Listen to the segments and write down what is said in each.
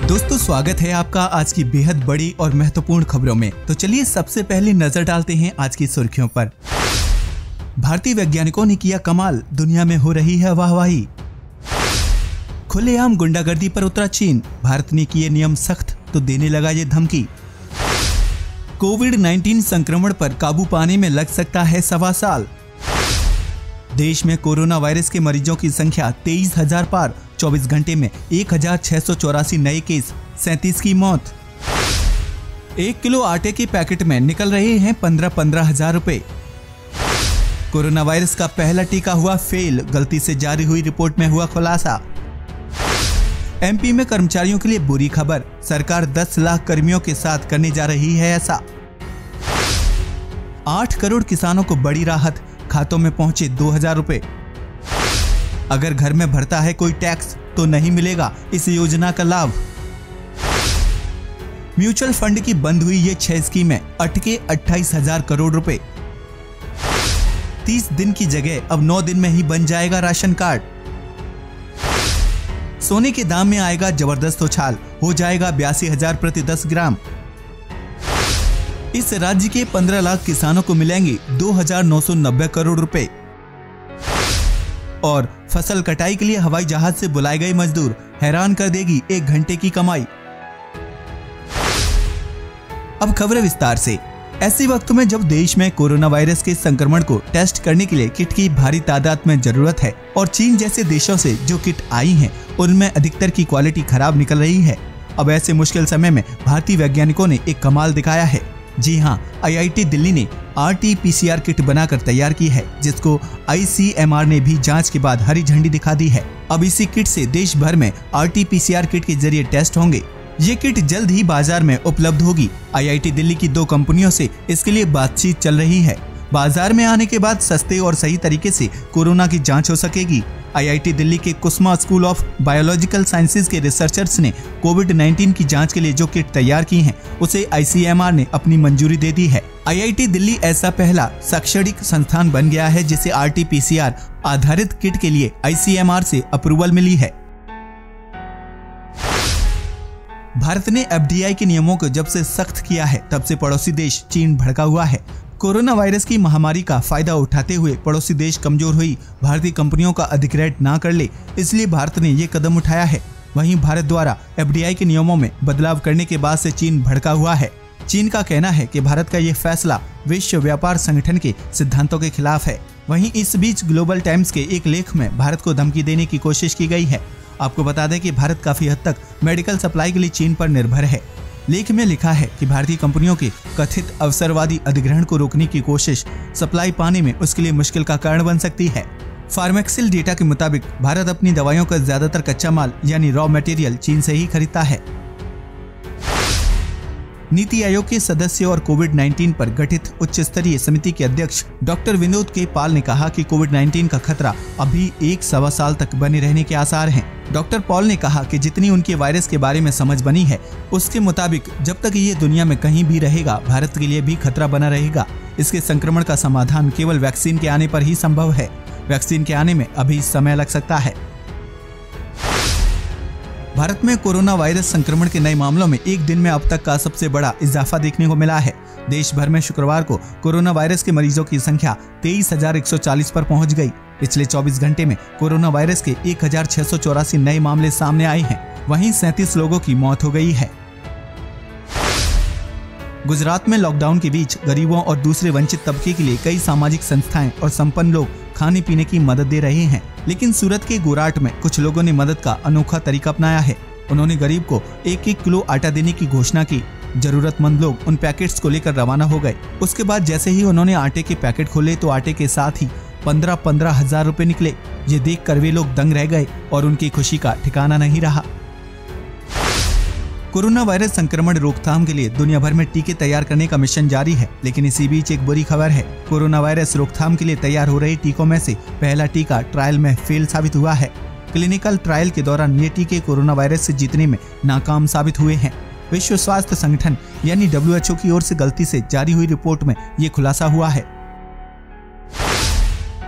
दोस्तों स्वागत है आपका आज की बेहद बड़ी और महत्वपूर्ण खबरों में। तो चलिए सबसे पहले नजर डालते हैं आज की सुर्खियों पर। भारतीय वैज्ञानिकों ने किया कमाल, दुनिया में हो रही है वाहवाही। खुलेआम गुंडागर्दी पर उतरा चीन, भारत ने किए नियम सख्त तो देने लगा ये धमकी। कोविड-19 संक्रमण पर काबू पाने में लग सकता है 1.25 साल। देश में कोरोना वायरस के मरीजों की संख्या 23,000 पार, 24 घंटे में 1,684 नए केस, 37 की मौत। 1 किलो आटे के पैकेट में निकल रहे हैं 15-15 हजार रुपए। कोरोना वायरस का पहला टीका हुआ फेल, गलती से जारी हुई रिपोर्ट में हुआ खुलासा। एमपी में कर्मचारियों के लिए बुरी खबर, सरकार 10 लाख कर्मियों के साथ करने जा रही है ऐसा। 8 करोड़ किसानों को बड़ी राहत, खातों में पहुंचे 2,000 रुपए। अगर घर में भरता है कोई टैक्स तो नहीं मिलेगा इस योजना का लाभ। म्यूचुअल फंड की बंद हुई ये 6 स्कीमें, अटके 28,000 करोड़ रुपए। 30 दिन की जगह अब 9 दिन में ही बन जाएगा राशन कार्ड। सोने के दाम में आएगा जबरदस्त उछाल, हो जाएगा 82,000 प्रति 10 ग्राम। इस राज्य के 15 लाख किसानों को मिलेंगे 2,990 करोड़ रुपए। और फसल कटाई के लिए हवाई जहाज से बुलाए गए मजदूर, हैरान कर देगी 1 घंटे की कमाई। अब खबरें विस्तार से। ऐसे वक्त में जब देश में कोरोना वायरस के संक्रमण को टेस्ट करने के लिए किट की भारी तादाद में जरूरत है और चीन जैसे देशों से जो किट आई हैं उनमें अधिकतर की क्वालिटी खराब निकल रही है, अब ऐसे मुश्किल समय में भारतीय वैज्ञानिकों ने एक कमाल दिखाया है। जी हां, IIT दिल्ली ने RT-PCR किट बनाकर तैयार की है, जिसको ICMR ने भी जांच के बाद हरी झंडी दिखा दी है। अब इसी किट से देश भर में RT-PCR किट के जरिए टेस्ट होंगे। ये किट जल्द ही बाजार में उपलब्ध होगी। IIT दिल्ली की 2 कंपनियों से इसके लिए बातचीत चल रही है। बाजार में आने के बाद सस्ते और सही तरीके से कोरोना की जांच हो सकेगी। IIT दिल्ली के कुसुमा स्कूल ऑफ बायोलॉजिकल साइंसेज के रिसर्चर्स ने कोविड-19 की जांच के लिए जो किट तैयार की हैं, उसे ICMR ने अपनी मंजूरी दे दी है। IIT दिल्ली ऐसा पहला शैक्षणिक संस्थान बन गया है जिसे RT-PCR आधारित किट के लिए ICMR से अप्रूवल मिली है। भारत ने FDI के नियमों को जब से सख्त किया है, तब से पड़ोसी देश चीन भड़का हुआ है। कोरोना वायरस की महामारी का फायदा उठाते हुए पड़ोसी देश कमजोर हुई भारतीय कंपनियों का अधिग्रहण ना कर ले, इसलिए भारत ने ये कदम उठाया है। वहीं भारत द्वारा FDI के नियमों में बदलाव करने के बाद से चीन भड़का हुआ है। चीन का कहना है कि भारत का ये फैसला विश्व व्यापार संगठन के सिद्धांतों के खिलाफ है। वहीं इस बीच ग्लोबल टाइम्स के एक लेख में भारत को धमकी देने की कोशिश की गई है। आपको बता दें कि भारत काफी हद तक मेडिकल सप्लाई के लिए चीन पर निर्भर है। लेख में लिखा है कि भारतीय कंपनियों के कथित अवसरवादी अधिग्रहण को रोकने की कोशिश सप्लाई पाने में उसके लिए मुश्किल का कारण बन सकती है। फार्मेक्सिल डेटा के मुताबिक भारत अपनी दवाइयों का ज्यादातर कच्चा माल यानी रॉ मटेरियल चीन से ही खरीदता है। नीति आयोग के सदस्य और कोविड-19 पर गठित उच्च स्तरीय समिति के अध्यक्ष डॉक्टर विनोद के पाल ने कहा कि कोविड-19 का खतरा अभी 1-1.25 साल तक बने रहने के आसार हैं। डॉक्टर पॉल ने कहा कि जितनी उनके वायरस के बारे में समझ बनी है, उसके मुताबिक जब तक ये दुनिया में कहीं भी रहेगा, भारत के लिए भी खतरा बना रहेगा। इसके संक्रमण का समाधान केवल वैक्सीन के आने पर ही संभव है। वैक्सीन के आने में अभी समय लग सकता है। भारत में कोरोना वायरस संक्रमण के नए मामलों में एक दिन में अब तक का सबसे बड़ा इजाफा देखने को मिला है। देश भर में शुक्रवार को कोरोना वायरस के मरीजों की संख्या 23,140 पर पहुंच गई। पिछले 24 घंटे में कोरोना वायरस के 1,684 नए मामले सामने आए हैं। वहीं 37 लोगों की मौत हो गई है। गुजरात में लॉकडाउन के बीच गरीबों और दूसरे वंचित तबके के लिए कई सामाजिक संस्थाएं और संपन्न लोग खाने पीने की मदद दे रहे हैं। लेकिन सूरत के गोराट में कुछ लोगों ने मदद का अनोखा तरीका अपनाया है। उन्होंने गरीब को 1-1 किलो आटा देने की घोषणा की। जरूरतमंद लोग उन पैकेट्स को लेकर रवाना हो गए। उसके बाद जैसे ही उन्होंने आटे के पैकेट खोले तो आटे के साथ ही 15-15 हजार रुपए निकले। ये देखकर वे लोग दंग रह गए और उनकी खुशी का ठिकाना नहीं रहा। कोरोना वायरस संक्रमण रोकथाम के लिए दुनिया भर में टीके तैयार करने का मिशन जारी है, लेकिन इसी बीच एक बुरी खबर है। कोरोना वायरस रोकथाम के लिए तैयार हो रहे टीकों में से पहला टीका ट्रायल में फेल साबित हुआ है। क्लिनिकल ट्रायल के दौरान ये टीके कोरोना वायरस से जीतने में नाकाम साबित हुए हैं। विश्व स्वास्थ्य संगठन यानी WHO की ओर से गलती से जारी हुई रिपोर्ट में ये खुलासा हुआ है।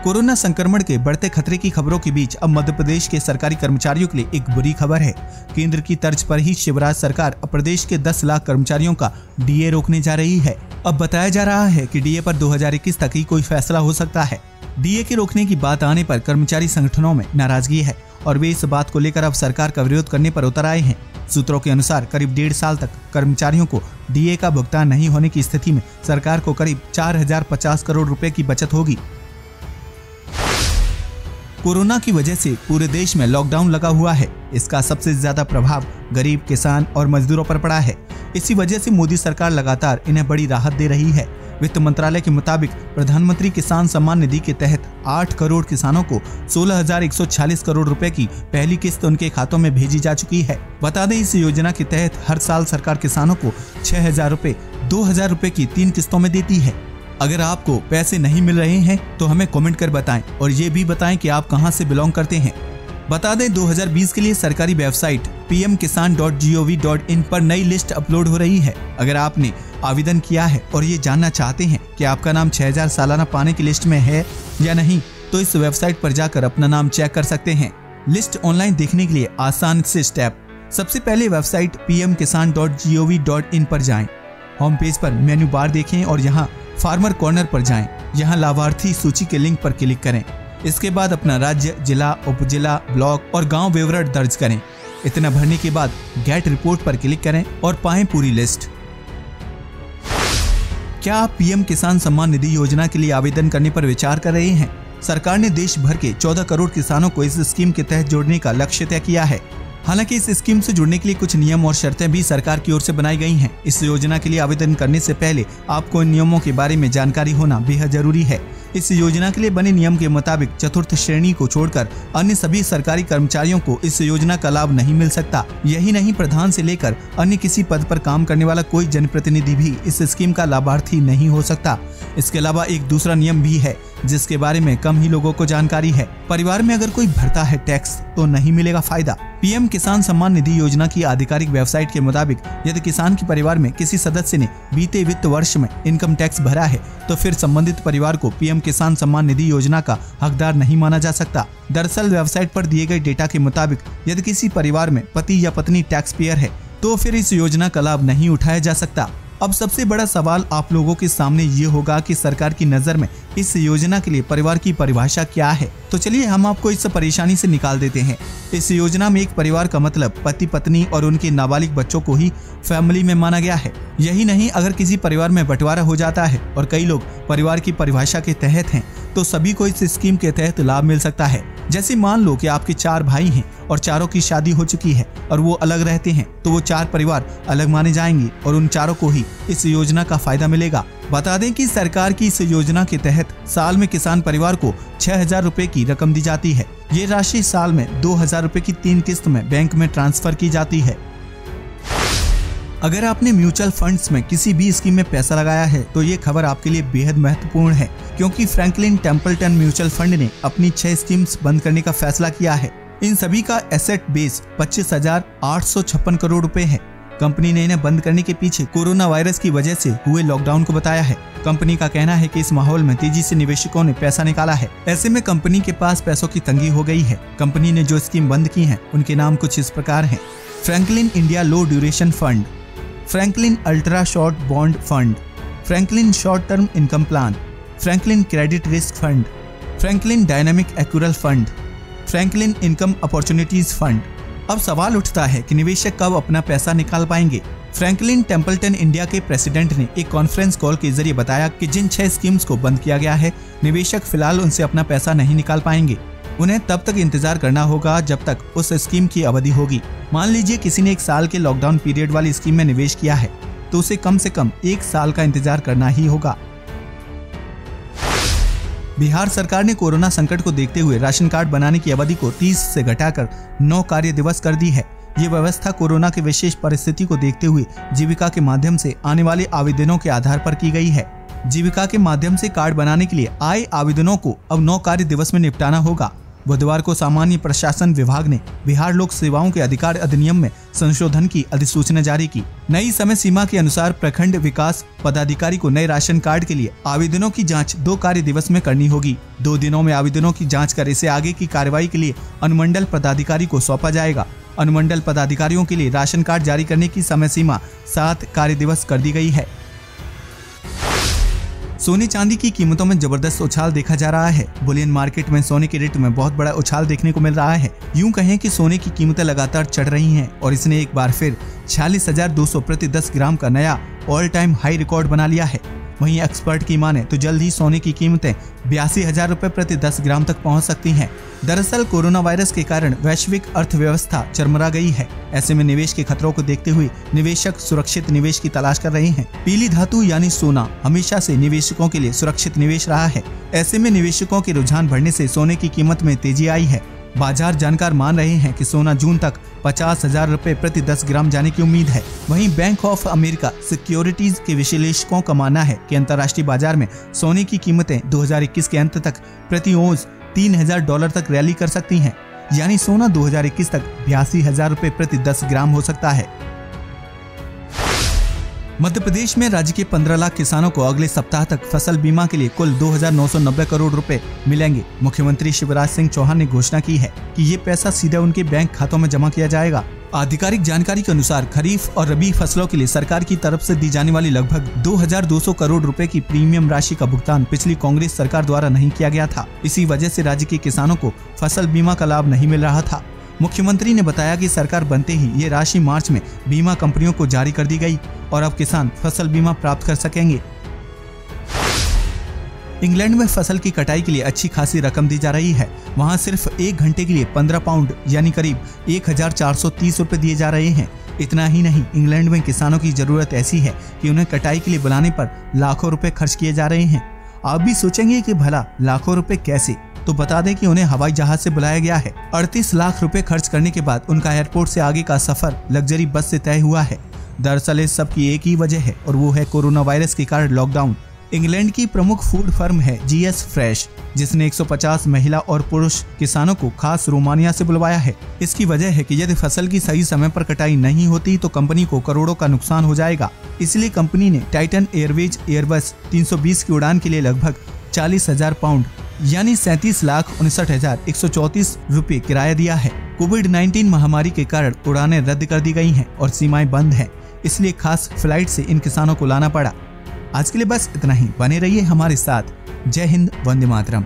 कोरोना संक्रमण के बढ़ते खतरे की खबरों के बीच अब मध्य प्रदेश के सरकारी कर्मचारियों के लिए एक बुरी खबर है। केंद्र की तर्ज पर ही शिवराज सरकार अब प्रदेश के 10 लाख कर्मचारियों का डीए रोकने जा रही है। अब बताया जा रहा है कि डीए पर 2021 तक ही कोई फैसला हो सकता है। डीए के रोकने की बात आने पर कर्मचारी संगठनों में नाराजगी है और वे इस बात को लेकर अब सरकार का विरोध करने पर उतर आए हैं। सूत्रों के अनुसार करीब 1.5 साल तक कर्मचारियों को डीए का भुगतान नहीं होने की स्थिति में सरकार को करीब 4050 करोड़ रुपए की बचत होगी। कोरोना की वजह से पूरे देश में लॉकडाउन लगा हुआ है। इसका सबसे ज्यादा प्रभाव गरीब, किसान और मजदूरों पर पड़ा है। इसी वजह से मोदी सरकार लगातार इन्हें बड़ी राहत दे रही है। वित्त मंत्रालय के मुताबिक प्रधानमंत्री किसान सम्मान निधि के तहत 8 करोड़ किसानों को 16,146 करोड़ रुपए की पहली किस्त उनके खातों में भेजी जा चुकी है। बता दें, इस योजना के तहत हर साल सरकार किसानों को 6,000 रुपए 2,000 रुपए की 3 किस्तों में देती है। अगर आपको पैसे नहीं मिल रहे हैं तो हमें कमेंट कर बताएं और ये भी बताएं कि आप कहां से बिलोंग करते हैं। बता दें, 2020 के लिए सरकारी वेबसाइट pmkisan.gov.in पर नई लिस्ट अपलोड हो रही है। अगर आपने आवेदन किया है और ये जानना चाहते हैं कि आपका नाम 6,000 सालाना पाने की लिस्ट में है या नहीं, तो इस वेबसाइट पर जाकर अपना नाम चेक कर सकते हैं। लिस्ट ऑनलाइन देखने के लिए आसान से स्टेप। सबसे पहले वेबसाइट pmkisan.gov.in पर जाएं। होम पेज पर मेन्यू बार देखें और यहाँ फार्मर कॉर्नर पर जाएं। यहाँ लाभार्थी सूची के लिंक पर क्लिक करें। इसके बाद अपना राज्य, जिला, उपजिला, ब्लॉक और गांव विवरण दर्ज करें। इतना भरने के बाद गेट रिपोर्ट पर क्लिक करें और पाएं पूरी लिस्ट। क्या आप पीएम किसान सम्मान निधि योजना के लिए आवेदन करने पर विचार कर रहे हैं? सरकार ने देश भर के 14 करोड़ किसानों को इस स्कीम के तहत जोड़ने का लक्ष्य तय किया है। हालांकि इस स्कीम से जुड़ने के लिए कुछ नियम और शर्तें भी सरकार की ओर से बनाई गई हैं। इस योजना के लिए आवेदन करने से पहले आपको इन नियमों के बारे में जानकारी होना बेहद जरूरी है। इस योजना के लिए बने नियम के मुताबिक चतुर्थ श्रेणी को छोड़कर अन्य सभी सरकारी कर्मचारियों को इस योजना का लाभ नहीं मिल सकता। यही नहीं, प्रधान से लेकर अन्य किसी पद पर काम करने वाला कोई जनप्रतिनिधि भी इस स्कीम का लाभार्थी नहीं हो सकता। इसके अलावा एक दूसरा नियम भी है जिसके बारे में कम ही लोगों को जानकारी है। परिवार में अगर कोई भरता है टैक्स तो नहीं मिलेगा फायदा। पीएम किसान सम्मान निधि योजना की आधिकारिक वेबसाइट के मुताबिक यदि किसान के परिवार में किसी सदस्य ने बीते वित्त वर्ष में इनकम टैक्स भरा है तो फिर संबंधित परिवार को पीएम किसान सम्मान निधि योजना का हकदार नहीं माना जा सकता। दरअसल वेबसाइट पर दिए गए डेटा के मुताबिक यदि किसी परिवार में पति या पत्नी टैक्स पेयर है तो फिर इस योजना का लाभ नहीं उठाया जा सकता। अब सबसे बड़ा सवाल आप लोगों के सामने ये होगा कि सरकार की नजर में इस योजना के लिए परिवार की परिभाषा क्या है। तो चलिए हम आपको इस परेशानी से निकाल देते हैं। इस योजना में एक परिवार का मतलब पति, पत्नी और उनके नाबालिग बच्चों को ही फैमिली में माना गया है। यही नहीं, अगर किसी परिवार में बंटवारा हो जाता है और कई लोग परिवार की परिभाषा के तहत हैं तो सभी को इस स्कीम के तहत लाभ मिल सकता है। जैसे मान लो कि आपके 4 भाई हैं और चारों की शादी हो चुकी है और वो अलग रहते हैं तो वो 4 परिवार अलग माने जाएंगे और उन चारों को ही इस योजना का फायदा मिलेगा। बता दें कि सरकार की इस योजना के तहत साल में किसान परिवार को 6,000 रुपए की रकम दी जाती है। ये राशि साल में 2,000 रुपए की 3 किस्त में बैंक में ट्रांसफर की जाती है। अगर आपने म्यूचुअल फंड्स में किसी भी स्कीम में पैसा लगाया है तो ये खबर आपके लिए बेहद महत्वपूर्ण है, क्योंकि फ्रैंकलिन टेम्पल्टन म्यूचुअल फंड ने अपनी 6 स्कीम्स बंद करने का फैसला किया है। इन सभी का एसेट बेस 25,856 करोड़ रुपए है। कंपनी ने इन्हें बंद करने के पीछे कोरोना वायरस की वजह से हुए लॉकडाउन को बताया है। कंपनी का कहना है कि इस माहौल में तेजी से निवेशकों ने पैसा निकाला है। ऐसे में कंपनी के पास पैसों की तंगी हो गई है। कंपनी ने जो स्कीम बंद की है उनके नाम कुछ इस प्रकार हैं: Franklin India low duration fund, Franklin ultra short bond fund, Franklin short term income plan, Franklin credit risk fund, Franklin dynamic accrual fund, Franklin income opportunities fund. अब सवाल उठता है कि निवेशक कब अपना पैसा निकाल पाएंगे। फ्रैंकलिन टेम्पल्टन इंडिया के प्रेसिडेंट ने एक कॉन्फ्रेंस कॉल के जरिए बताया कि जिन 6 स्कीम्स को बंद किया गया है, निवेशक फिलहाल उनसे अपना पैसा नहीं निकाल पाएंगे। उन्हें तब तक इंतजार करना होगा जब तक उस स्कीम की अवधि होगी। मान लीजिए किसी ने 1 साल के लॉकडाउन पीरियड वाली स्कीम में निवेश किया है तो उसे कम से कम 1 साल का इंतजार करना ही होगा। बिहार सरकार ने कोरोना संकट को देखते हुए राशन कार्ड बनाने की अवधि को 30 से घटाकर 9 कार्य दिवस कर दी है। ये व्यवस्था कोरोना की विशेष परिस्थिति को देखते हुए जीविका के माध्यम से आने वाले आवेदनों के आधार पर की गई है। जीविका के माध्यम से कार्ड बनाने के लिए आए आवेदनों को अब 9 कार्य दिवस में निपटाना होगा। बुधवार को सामान्य प्रशासन विभाग ने बिहार लोक सेवाओं के अधिकार अधिनियम में संशोधन की अधिसूचना जारी की। नई समय सीमा के अनुसार प्रखंड विकास पदाधिकारी को नए राशन कार्ड के लिए आवेदनों की जांच 2 कार्य दिवस में करनी होगी। 2 दिनों में आवेदनों की जांच कर इसे आगे की कार्रवाई के लिए अनुमंडल पदाधिकारी को सौंपा जाएगा। अनुमंडल पदाधिकारियों के लिए राशन कार्ड जारी करने की समय सीमा 7 कार्य दिवस कर दी गई है। सोने चांदी की कीमतों में जबरदस्त उछाल देखा जा रहा है। बुलियन मार्केट में सोने के रेट में बहुत बड़ा उछाल देखने को मिल रहा है। यूं कहें कि सोने की कीमतें लगातार चढ़ रही हैं और इसने एक बार फिर 46,200 प्रति 10 ग्राम का नया ऑल टाइम हाई रिकॉर्ड बना लिया है। वहीं एक्सपर्ट की माने तो जल्द ही सोने की कीमतें 82,000 रुपए प्रति 10 ग्राम तक पहुंच सकती हैं। दरअसल कोरोना वायरस के कारण वैश्विक अर्थव्यवस्था चरमरा गई है। ऐसे में निवेश के खतरों को देखते हुए निवेशक सुरक्षित निवेश की तलाश कर रहे हैं। पीली धातु यानी सोना हमेशा से निवेशकों के लिए सुरक्षित निवेश रहा है। ऐसे में निवेशकों के रुझान बढ़ने से सोने की कीमत में तेजी आई है। बाजार जानकार मान रहे हैं कि सोना जून तक 50,000 रुपए प्रति 10 ग्राम जाने की उम्मीद है। वहीं बैंक ऑफ अमेरिका सिक्योरिटीज के विश्लेषकों का मानना है कि अंतर्राष्ट्रीय बाजार में सोने की कीमतें 2021 के अंत तक प्रति औंस $3,000 तक रैली कर सकती हैं। यानी सोना 2021 तक 82,000 रुपए प्रति 10 ग्राम हो सकता है। मध्य प्रदेश में राज्य के 15 लाख किसानों को अगले सप्ताह तक फसल बीमा के लिए कुल 2,990 करोड़ रुपए मिलेंगे। मुख्यमंत्री शिवराज सिंह चौहान ने घोषणा की है कि ये पैसा सीधे उनके बैंक खातों में जमा किया जाएगा। आधिकारिक जानकारी के अनुसार खरीफ और रबी फसलों के लिए सरकार की तरफ से दी जाने वाली लगभग 2,200 करोड़ रुपए की प्रीमियम राशि का भुगतान पिछली कांग्रेस सरकार द्वारा नहीं किया गया था। इसी वजह से राज्य के किसानों को फसल बीमा का लाभ नहीं मिल रहा था। मुख्यमंत्री ने बताया कि सरकार बनते ही ये राशि मार्च में बीमा कंपनियों को जारी कर दी गई और अब किसान फसल बीमा प्राप्त कर सकेंगे। इंग्लैंड में फसल की कटाई के लिए अच्छी खासी रकम दी जा रही है। वहां सिर्फ 1 घंटे के लिए 15 पाउंड यानी करीब 1,430 रुपए दिए जा रहे हैं। इतना ही नहीं, इंग्लैंड में किसानों की जरूरत ऐसी है कि उन्हें कटाई के लिए बुलाने पर लाखों रुपए खर्च किए जा रहे हैं। आप भी सोचेंगे कि भला लाखों रुपए कैसे, तो बता दें कि उन्हें हवाई जहाज से बुलाया गया है। 38 लाख रुपए खर्च करने के बाद उनका एयरपोर्ट से आगे का सफर लग्जरी बस से तय हुआ है। दरअसल इस सब की एक ही वजह है और वो है कोरोना वायरस के कारण लॉकडाउन। इंग्लैंड की प्रमुख फूड फर्म है GS फ्रेश, जिसने 150 महिला और पुरुष किसानों को खास रोमानिया से बुलवाया है। इसकी वजह है कि यदि फसल की सही समय पर कटाई नहीं होती तो कंपनी को करोड़ों का नुकसान हो जाएगा। इसलिए कंपनी ने टाइटन एयरवेज एयरबस 320 की उड़ान के लिए लगभग 40,000 पाउंड यानी 37,59,134 रुपए किराया दिया है। कोविड-19 महामारी के कारण उड़ानें रद्द कर दी गई हैं और सीमाएं बंद हैं, इसलिए खास फ्लाइट से इन किसानों को लाना पड़ा। आज के लिए बस इतना ही। बने रहिए हमारे साथ। जय हिंद, वंदे मातरम।